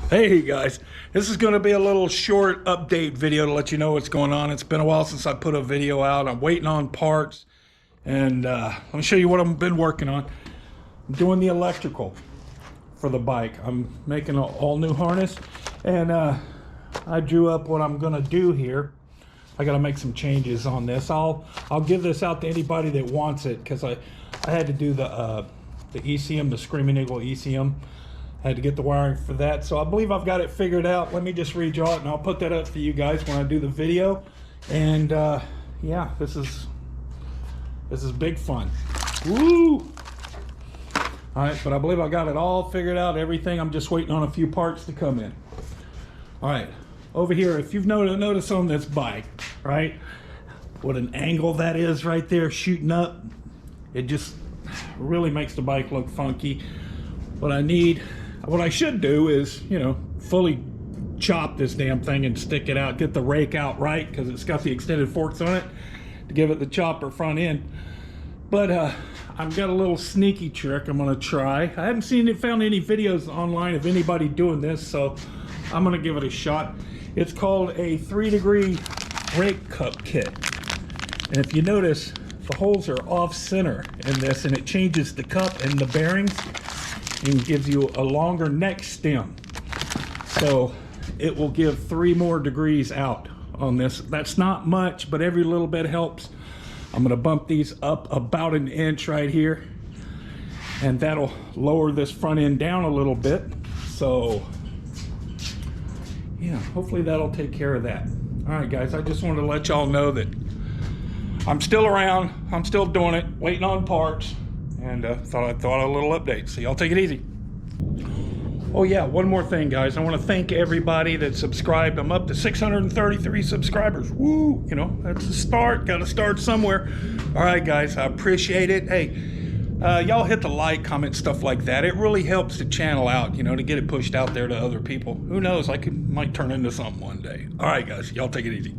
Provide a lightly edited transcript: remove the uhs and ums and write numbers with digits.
Hey guys, this is going to be a little short update video to let you know what's going on. It's been a while since I put a video out. I'm waiting on parts, and let me show you what I've been working on. I'm doing the electrical for the bike. I'm making an all new harness, and I drew up what I'm going to do here. I got to make some changes on this. I'll give this out to anybody that wants it, because I had to do the ECM, the Screaming Eagle ECM. Had to get the wiring for that, so I believe I've got it figured out. Let me just redraw it, and I'll put that up for you guys when I do the video. And yeah, this is big fun. Woo! All right, but I believe I got it all figured out, everything. I'm just waiting on a few parts to come in. All right, over here, if you've noticed on this bike, right, what an angle that is right there shooting up. It just really makes the bike look funky. What I should do is, you know, fully chop this damn thing and stick it out, get the rake out right, because it's got the extended forks on it to give it the chopper front end. But I've got a little sneaky trick I'm gonna try. I haven't found any videos online of anybody doing this, so I'm gonna give it a shot. It's called a 3-degree rake cup kit. And if you notice, the holes are off center in this, and it changes the cup and the bearings and gives you a longer neck stem, so it will give 3 more degrees out on this. That's not much, but every little bit helps. I'm going to bump these up about 1 inch right here, and that'll lower this front end down a little bit. So yeah, hopefully that'll take care of that. All right guys, I just wanted to let y'all know that I'm still around, I'm still doing it, waiting on parts. And thought I'd throw out a little update, so y'all take it easy. Oh yeah, one more thing guys, I want to thank everybody that subscribed. I'm up to 633 subscribers. Woo, you know, that's a start, gotta start somewhere. All right guys, I appreciate it. Hey, y'all hit the like, comment, stuff like that. It really helps the channel out, you know, to get it pushed out there to other people. Who knows, might turn into something one day. All right guys, y'all take it easy.